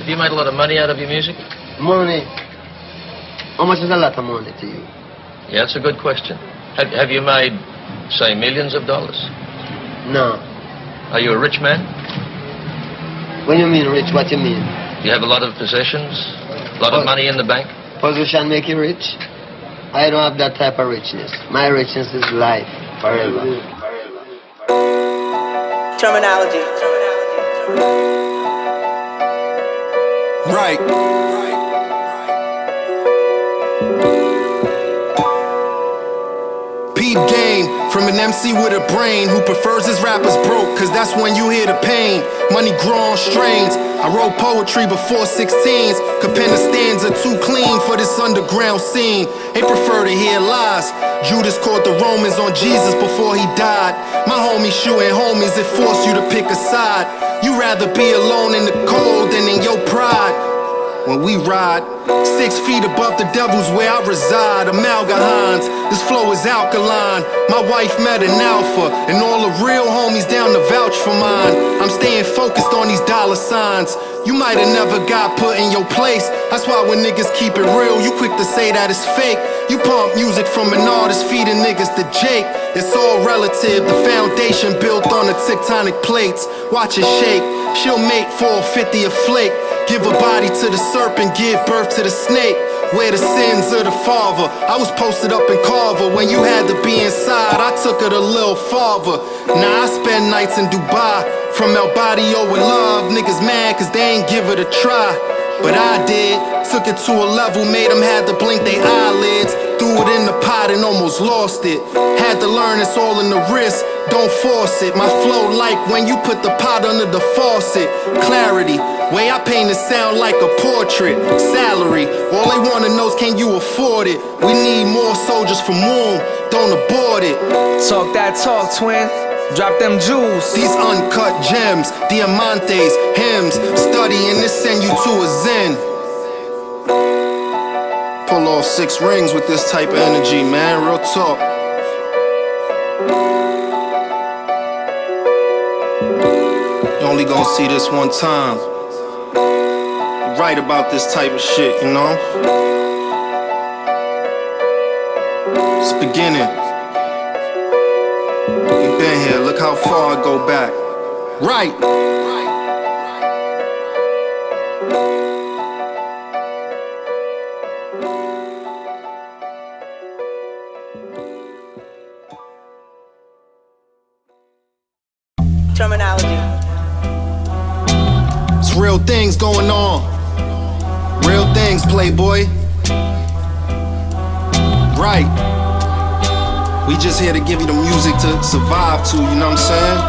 Have you made a lot of money out of your music? Money? How much is a lot of money to you? Yeah, that's a good question. Have you made, say, millions of dollars? No. Are you a rich man? When you mean rich, what you mean? Do you have a lot of possessions? A lot of money in the bank? Position make you rich? I don't have that type of richness. My richness is life, forever. Terminology. Right. Peep game from an MC with a brain who prefers his rappers broke, cause that's when you hear the pain. Money grow on strains. I wrote poetry before 16s. Could pen a stanza too clean for this underground scene. They prefer to hear lies. Judas caught the Romans on Jesus before he died. My homies shooting homies, it forced you to pick a side. You rather be alone in the cold than in your pride. When we ride 6 feet above the devil's where I reside. Amalgahans, this flow is alkaline. My wife met an alpha, and all the real homies down to vouch for mine. I'm staying focused on these dollar signs. You might have never got put in your place. That's why when niggas keep it real, you quick to say that it's fake. You pump music from an artist, feeding niggas to Jake. It's all relative, the foundation built on the tectonic plates. Watch it shake, she'll make 450 a flake. Give a body to the serpent, give birth to the snake. Where the sins of the father. I was posted up in Carver. When you had to be inside, I took it a little farther. Now I spend nights in Dubai. From El Barrio with love. Niggas mad cause they ain't give it a try. But I did. Took it to a level, made them had to blink their eyelids. Threw it in the pot and almost lost it. Had to learn it's all in the wrist. Don't force it. My flow like when you put the pot under the faucet. Clarity. Way I paint it sound like a portrait. Salary, all they wanna know is can you afford it? We need more soldiers from womb, don't abort it. Talk that talk, twin. Drop them jewels. These uncut gems, Diamantes, hymns. Studying this send you to a zen. Pull off 6 rings with this type of energy, man, real talk. You only gonna see this one time. Write about this type of shit, you know? It's beginning. You've been here, look how far I go back. Right. Terminology. It's real things going on. Real things, playboy. Right. We just here to give you the music to survive to, you know what I'm saying?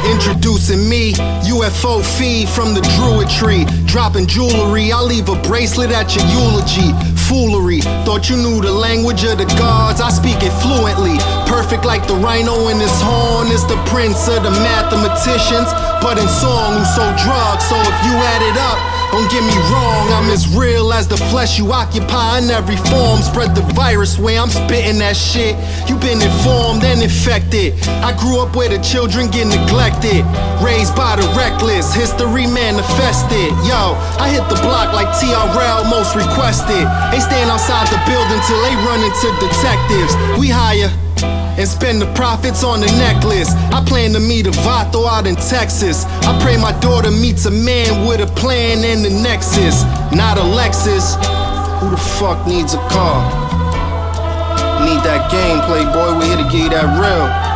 Introducing me, UFO Fev from the Druid tree. Dropping jewelry, I'll leave a bracelet at your eulogy. Foolery, thought you knew the language of the gods, I speak it fluently. Perfect like the rhino in his horn, is the prince of the mathematicians. But in song, who sold drugs, so if you add it up, don't get me wrong, I'm as real as the flesh you occupy in every form. Spread the virus way I'm spitting that shit. You been informed and infected. I grew up where the children get neglected. Raised by the reckless, history manifested. Yo, I hit the block like TRL most requested. They stand outside the building till they run into detectives. We hire and spend the profits on the necklace. I plan to meet a vato out in Texas. I pray my daughter meets a man with a plan and a nexus. Not a Lexus. Who the fuck needs a car? Need that game, playboy. We're here to give you that real.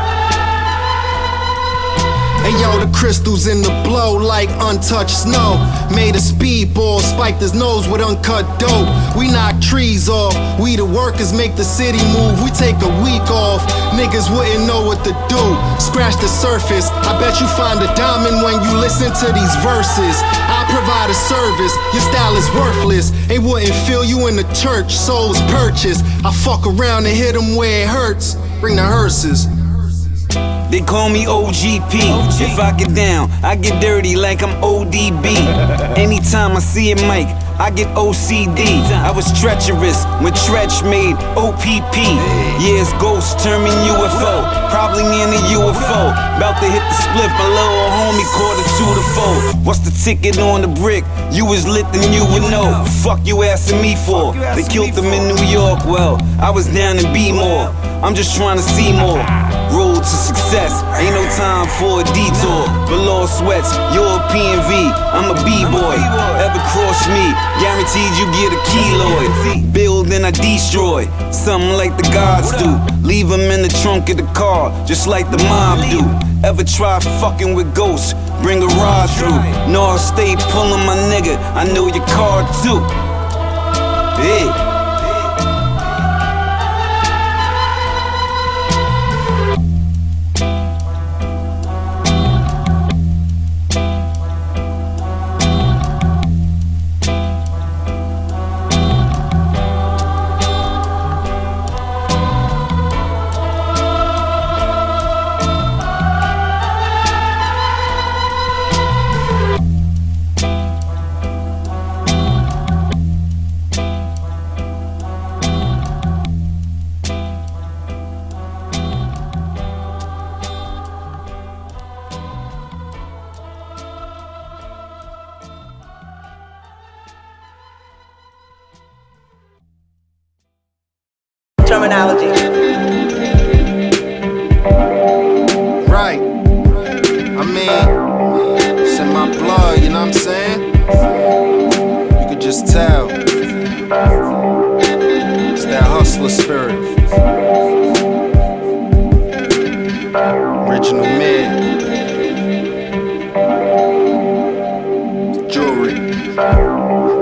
Hey yo, the crystals in the blow like untouched snow. Made a speedball, spiked his nose with uncut dope. We knock trees off, we the workers make the city move. We take a week off, niggas wouldn't know what to do. Scratch the surface, I bet you find a diamond when you listen to these verses. I provide a service, your style is worthless. They wouldn't feel you in the church, souls purchased. I fuck around and hit them where it hurts. Bring the hearses. They call me OGP. If I get down, I get dirty like I'm ODB. Anytime I see a mic, I get OCD. I was treacherous when Tretch made OPP. Yeah, it's ghost turn me UFO. Probably in a UFO. About to hit the split, my little homie quarter to the four. What's the ticket on the brick? You was lit, then you would know. Fuck you asking me for? They killed them in New York. Well, I was down in B-more. I'm just trying to see more. Road to success, ain't no time for a detour. Velour sweats, European V, I'm a B-boy. Ever cross me, guaranteed you get a keloid. Build and I destroy, something like the gods do. Leave them in the trunk of the car, just like the mob do. Ever try fucking with ghosts, bring a rod through. No, I'll stay pulling my nigga, I know your car too. Yeah. Terminology. Right. I mean, it's in my blood, you know what I'm saying? You could just tell. It's that hustler spirit. Original man. Jewelry.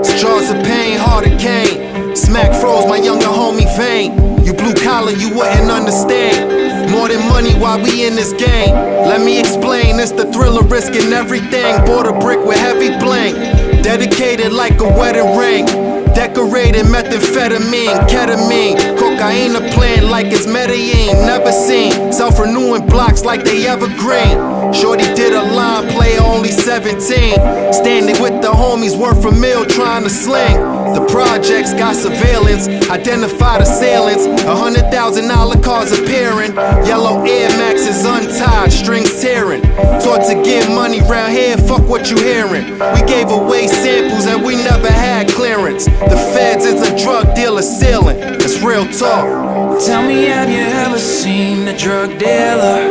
It's jaws of pain, heart of cane. Smack froze my younger homie vein. You blue collar, you wouldn't understand. More than money, why we in this game? Let me explain, it's the thrill of risking everything. Bought a brick with heavy bling, dedicated like a wedding ring. Decorated methamphetamine, ketamine, cocaine a plan like it's Medellin. Never seen self-renewing blocks like they evergreen. Shorty did a line, player only 17. Standing with the homies, worth a meal trying to sling. The projects got surveillance, identified assailants. $100,000 cars appearing. Yellow Air Maxes untied, strings tearing. Taught to get money round here, fuck what you hearing. We gave away samples and we never had clearance. The feds is a drug dealer ceiling, it's real talk. Tell me, have you ever seen a drug dealer?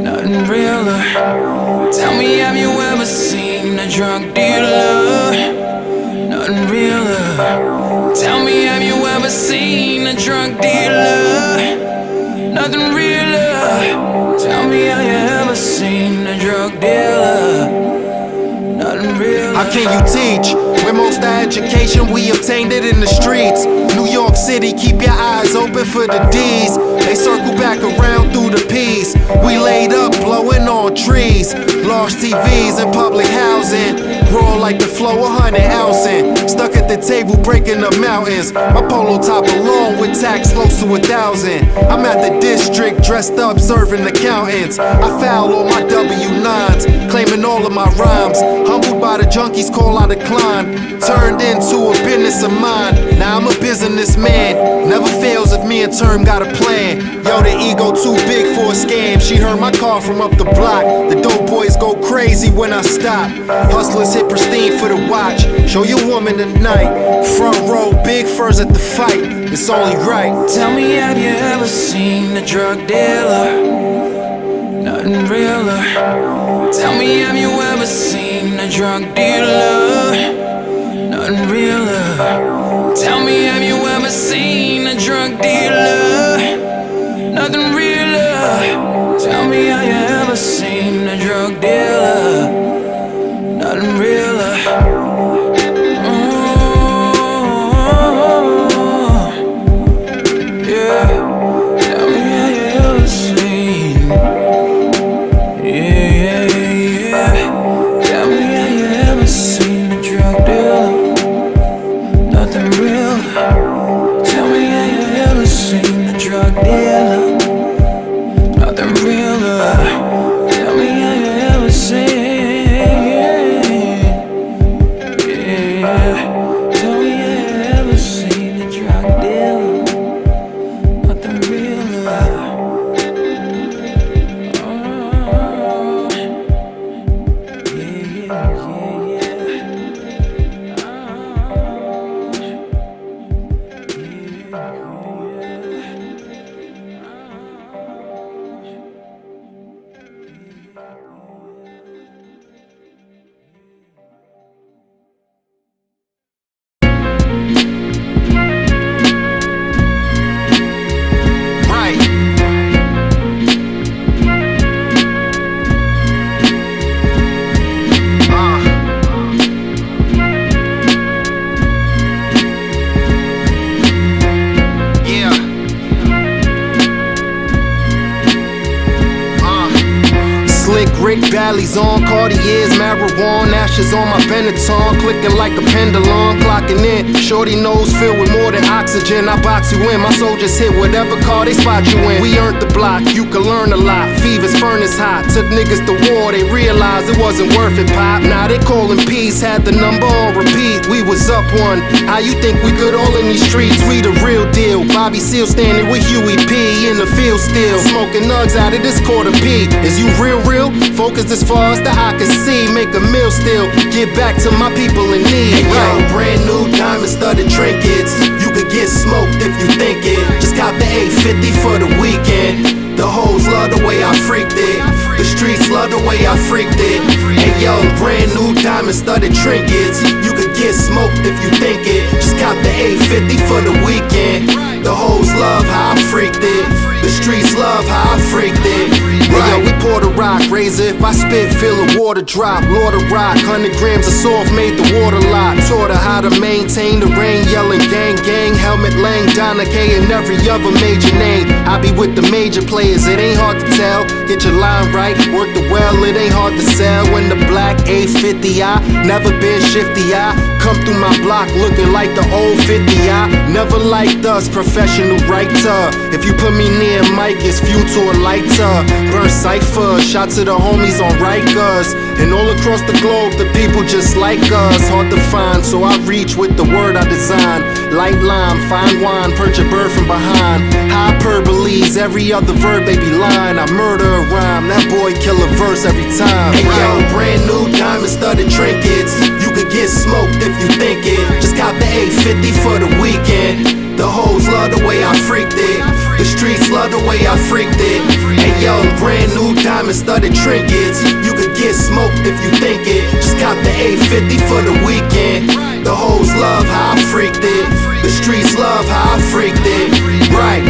Nothing realer. Tell me, have you ever seen a drug dealer? Nothing realer. Tell me, have you ever seen a drug dealer? Nothing realer. Tell me, have you ever seen a drug dealer? Nothing realer. How can you teach? When most of our education, we obtained it in the streets. New York City, keep your eyes open for the D's. They circle back around through the P's. We laid up, blowing on trees. Large TVs in public housing. Raw like the flow of 100 ounces. Stuck at the table, breaking the mountains. My polo top alone with tax close to 1,000. I'm at the district, dressed up, serving accountants. I foul all my W9s, claiming all of my rhymes. Humbled by the junkies, call I decline. Turned into a business of mine. Now I'm a businessman. Never fails if me and Term got a plan. Yo, the ego too big for a scam. She heard my car from up the block. The dope boys go crazy when I stop. Hustlers hit pristine for the watch. Show your woman tonight. Front row, big furs at the fight. It's only right. Tell me, have you ever seen a drug dealer? Nothing realer. Tell me, have you ever seen a drug dealer? Nothing realer. Tell me, have you ever seen a drug dealer? Nothing realer. Tell me, have you ever seen a drug dealer? Nothing realer. Yeah. Tell me, have you ever seen? Yeah. Tell me, have you ever seen a drug dealer? Nothing real. Tell me, have you ever seen? Slick Rick, Bally's on, Cartier's, marijuana, ashes on my Benetton, clicking like a pendulum, clocking in. Shorty nose filled with more than oxygen. I box you in, my soldiers hit whatever car they spot you in. We earned the block, you can learn a lot. Fever's furnace hot, took niggas to war, they realized it wasn't worth it, pop. Now they callin' peace, had the number on repeat. We was up one. How you think we good all in these streets? We the real deal. Bobby Seale standing with Huey P in the field still, smoking nugs out of this quarter P. Is you real? Focused as far as the eye can see. Make a meal still, give back to my people in need. Hey yo, brand new diamond studded trinkets. You could get smoked if you think it. Just cop the 850 for the weekend. The hoes love the way I freaked it. The streets love the way I freaked it. Hey yo, brand new diamond studded trinkets. You could get smoked if you think it. Just cop the 850 for the weekend. The hoes love how I freaked it. The streets love how I freaked it. Hey yo, we pour the rock, razor. If I spit, feel the water drop. Lord of rock, 100 grams of soft made the water lock. Taught her how to maintain the rain, yelling gang gang. Helmet Lang, Donna K, and every other major name. I be with the major players, it ain't hard to tell. Get your line right, work the well, it ain't hard to sell. When the black 850i, never been shifty, I come through my block looking like the old 50i. Never liked us, professional writer. If you put me near Mike, it's futile lighter. Burn cipher, shot to the homies on Rikers. And all across the globe, the people just like us. Hard to find, so I reach with the word I design. Light lime, fine wine, perch a bird from behind. Hyperboles, every other verb they be lying. I murder a rhyme, that boy kill a verse every time. Hey yo, brand new diamond studded trinkets. You could get smoked if you think it. Just cop the 850 for the weekend. The hoes love the way I freaked it. The streets love the way I freaked it. Hey yo, brand new diamond studded trinkets. You could get smoked if you think it. Just cop the 850 for the weekend. The hoes love how I freaked it. The streets love how I freaked it. Right.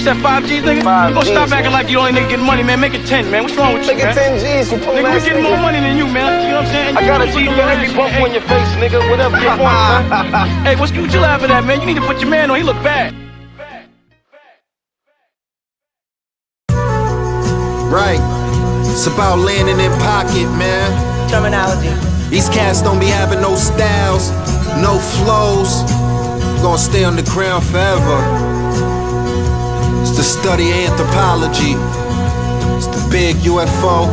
That 5 G's, nigga? You gonna stop acting like you the only nigga getting money, man. Make it 10, man. What's wrong with you, man? Make it 10 G's, you pull nigga, we getting more money than you, man. You know what I'm saying? I got a G for every bump on your face, nigga. Whatever you want, man. Hey, what you laughing at, man? You need to put your man on. He look bad. Right. It's about landing in pocket, man. Terminology. These cats don't be having no styles, no flows. Gonna stay on the ground forever. It's the Study of Anthropology. It's the big UFO.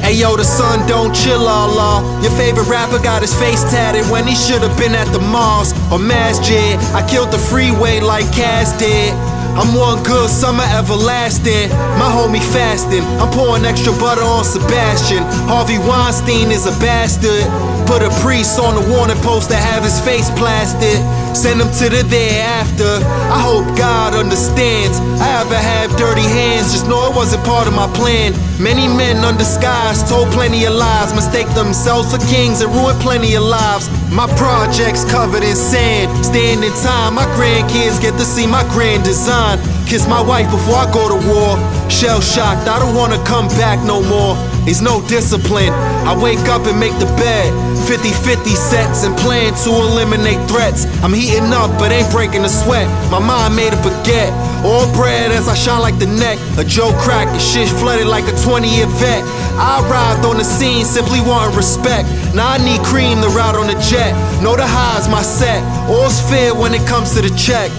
Hey yo, the sun don't chill, Allah. Your favorite rapper got his face tatted when he should've been at the Mars or Masjid. I killed the freeway like Cass did. I'm one good summer everlasting. My homie fasting. I'm pouring extra butter on Sebastian. Harvey Weinstein is a bastard. Put a priest on the wanted post to have his face plastered. Send him to the thereafter. I hope God understands. I ever have dirty hands, just know it wasn't part of my plan. Many men undisguised told plenty of lies, mistake themselves for kings and ruin plenty of lives. My projects covered in sand. Stand in time, my grandkids get to see my grand design. Kiss my wife before I go to war. Shell shocked, I don't wanna come back no more. There's no discipline. I wake up and make the bed. 50-50 sets and plan to eliminate threats. I'm heating up but ain't breaking a sweat. My mind made a baguette. All bread as I shine like the neck. A Joe crack, the shit flooded like a 20-year vet. I arrived on the scene simply wanting respect. Now I need cream to ride on the jet. Know the high's my set. All's fair when it comes to the check.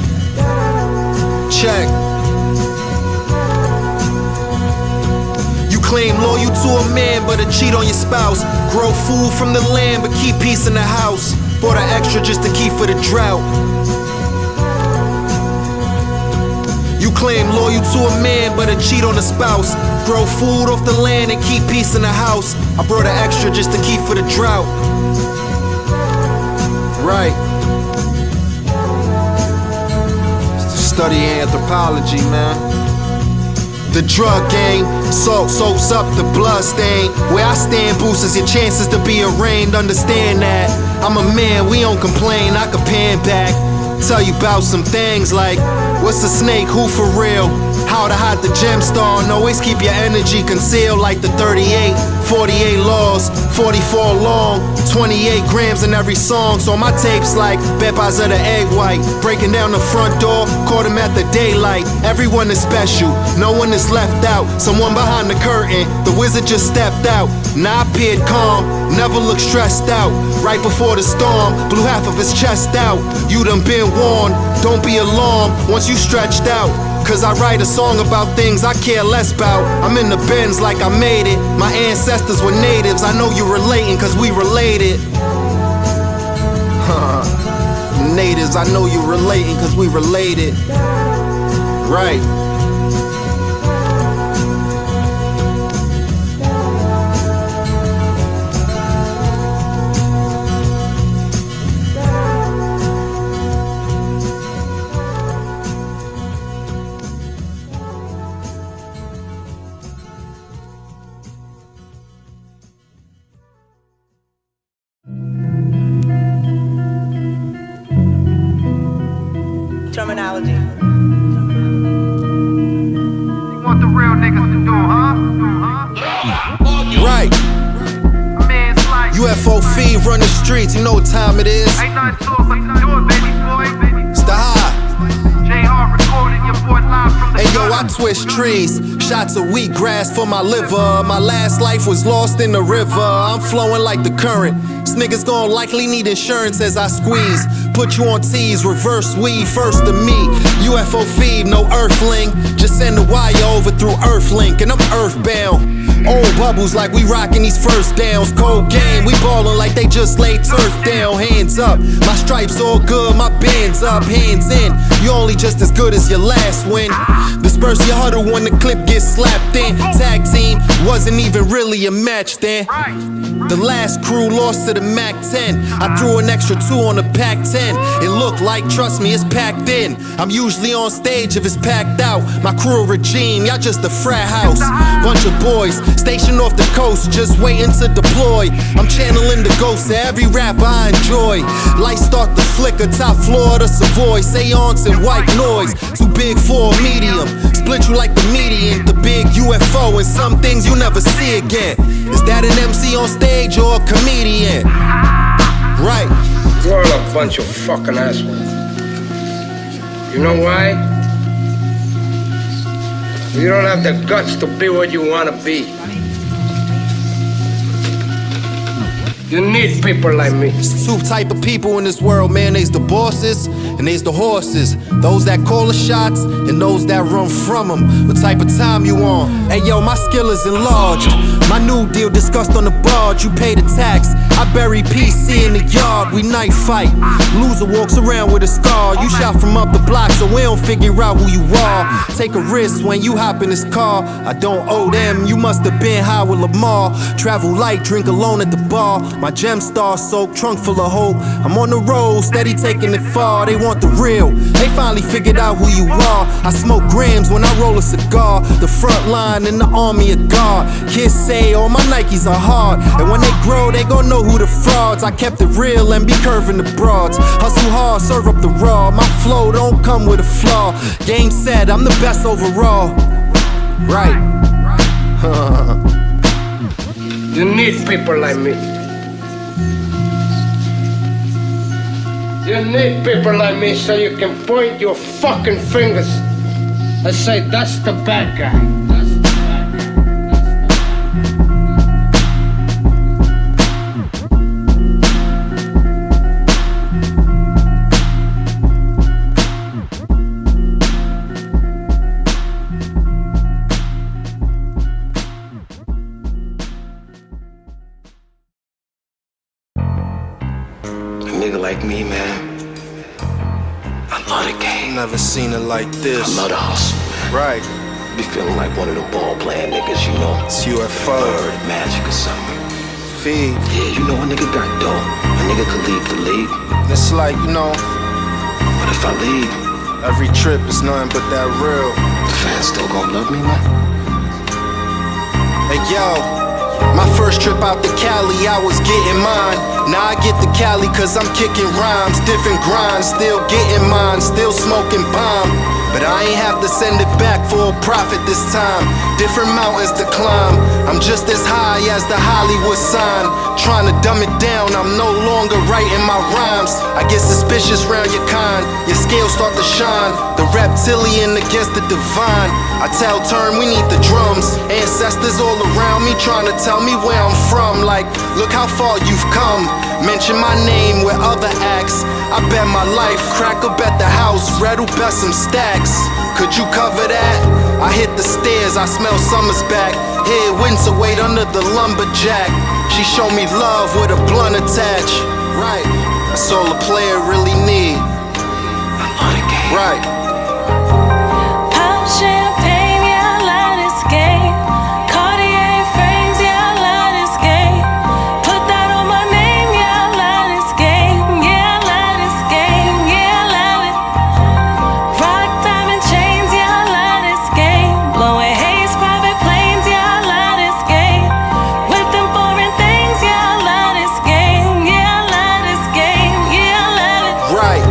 Check. You claim loyal to a man but a cheat on your spouse. Grow food from the land but keep peace in the house. Bought an extra just to keep for the drought. You claim loyal to a man but a cheat on a spouse. Grow food off the land and keep peace in the house. I brought an extra just to keep for the drought. Right. Study Anthropology, man. The drug game, salt soaks up the blood stain. Where I stand boosts your chances to be arraigned. Understand that I'm a man, we don't complain. I can pan back, tell you about some things like what's a snake, who for real? How to hide the gem star and always keep your energy concealed like the 38, 48 laws, 44 long, 28 grams in every song. So my tapes like Pepas of the egg white, breaking down the front door, caught him at the daylight. Everyone is special, no one is left out. Someone behind the curtain, the wizard just stepped out. Now I appeared calm, never looked stressed out. Right before the storm, blew half of his chest out. You done been warned, don't be alarmed once you stretched out. Cause I write a song about things I care less about. I'm in the bins like I made it. My ancestors were natives, I know you're relating cause we related. Natives, I know you're relating cause we related. Right. Termanology. You want the real niggas to do, huh? Right. A man's life. UFO Fev run the streets, you know what time it is. Ain't nothing to it but to do it, baby boy. It's the high. J-Hard recording your boy live from the Hey yo, I twist trees, shots of wheatgrass for my liver. My last life was lost in the river. I'm flowing like the current. These niggas gon' likely need insurance as I squeeze. Put you on T's, reverse weed first to me. UFO Fev, no earthling. Just send the wire over through Earthlink, and I'm earthbound. Old bubbles like we rockin' these first downs. Cold game, we ballin' like they just laid turf down. Hands up, my stripes all good, my band's up, hands in. You only just as good as your last win. Disperse your huddle when the clip gets slapped in. Tag team wasn't even really a match then. The last crew lost to the Mac 10. I threw an extra 2 on the Pac 10. It looked like, trust me, it's packed in. I'm usually on stage if it's packed out. My crew regime, y'all just a frat house. Bunch of boys stationed off the coast, just waiting to deploy. I'm channeling the ghosts of every rapper I enjoy. Lights start to flicker, top floor of the Savoy. Seance and white noise, too big for a medium. Split you like the median, the big UFO. And some things you never see again. Is that an MC on stage or a comedian? Right. You're all a bunch of fucking assholes. You know why? You don't have the guts to be what you want to be. You need people like me. There's two type of people in this world, man. There's the bosses and there's the horses. Those that call the shots and those that run from them. What type of time you on? Hey yo, my skill is enlarged. My new deal discussed on the barge. You pay the tax. I bury PC in the yard. We night fight. Loser walks around with a scar. You shot from up the block, so we don't figure out who you are. Take a risk when you hop in this car. I don't owe them. You must have been high with Lamar. Travel light, drink alone at the bar. My gem star soaked, trunk full of hope. I'm on the road, steady taking it far. They want the real. They finally figured out who you are. I smoke grams when I roll a cigar. The front line in the army of God. Kids say all my Nikes are hard, and when they grow, they gon' know who the frauds. I kept it real and be curving the broads. Hustle hard, serve up the raw. My flow don't come with a flaw. Game set, I'm the best overall. Right. You need people like me. You need people like me so you can point your fucking fingers and say, that's the bad guy. That's the bad guy. A nigga like me, man, I love the game. Never seen it like this. I love the hustle, man. Right. Be feeling like one of the ball playing niggas, you know. It's UFO. Bird, Magic or something. Fev. Yeah, you know a nigga got dough. A nigga could leave the league. It's like, you know, But if I leave, every trip is nothing but that real. the fans still gonna love me, man. Hey yo, my first trip out to Cali, I was getting mine. Now I get to Cali cause I'm kicking rhymes. Different grinds, still getting mine, still smoking bomb. but I ain't have to send it back for a profit this time. Different mountains to climb, I'm just as high as the Hollywood sign. Trying to dumb it down, I'm no longer writing my rhymes. I get suspicious round your kind, your scales start to shine. The reptilian against the divine. I tell Turn we need the drums. Ancestors all around me trying to tell me where I'm from. Like, look how far you've come. Mention my name with other acts. I bet my life, crack up at the house, Red will bet some stacks. Could you cover that? I hit the stairs, I smell summer's back. Here, winter, wait under the lumberjack. She showed me love with a blunt attached. Right, that's all a player really need. Right. Pop champagne, yeah, I love this game. Cartier frames, yeah, I love this game. Put that on my name, yeah, I love this game. Yeah, I love this game, yeah, I love it. Rock diamond chains, yeah, I love this game. Blowing haze, private planes, yeah, I love this game. With them foreign things, yeah, I love this game. Yeah, I love this game, yeah, I love it. Right.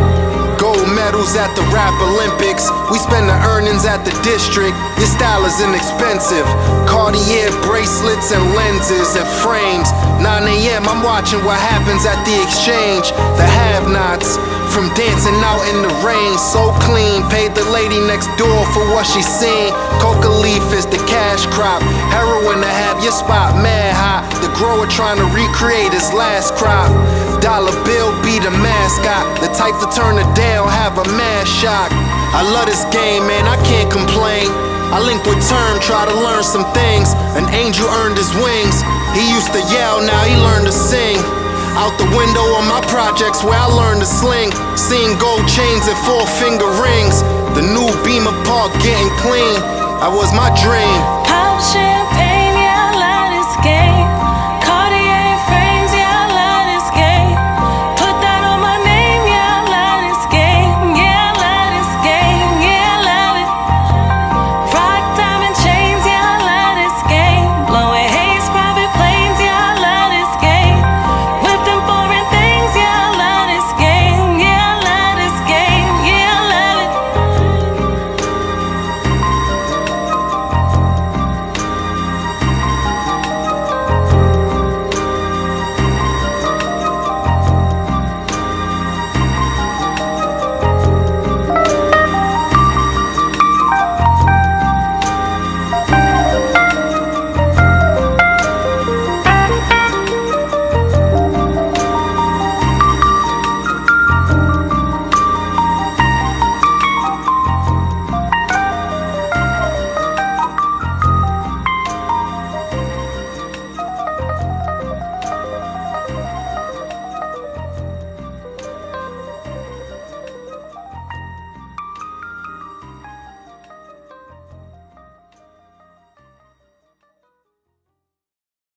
Gold medals at the Rap Olympics. We spend the earnings at the district. Your style is inexpensive. Cartier bracelets and lenses and frames. 9 a.m. I'm watching what happens at the exchange. The have-nots from dancing out in the rain. So clean, paid the lady next door for what she seen. Coca leaf is the cash crop. Heroin to have your spot mad hot. The grower trying to recreate his last crop. Dollar bill be the mascot. The type to turn it down, have a mad shock. I love this game, man, I can't complain. I link with Term, try to learn some things. An angel earned his wings. He used to yell, now he learned to sing. Out the window on my projects where I learned to sling. Seeing gold chains and 4-finger rings. The new Beamer Park getting clean. That was my dream. Pop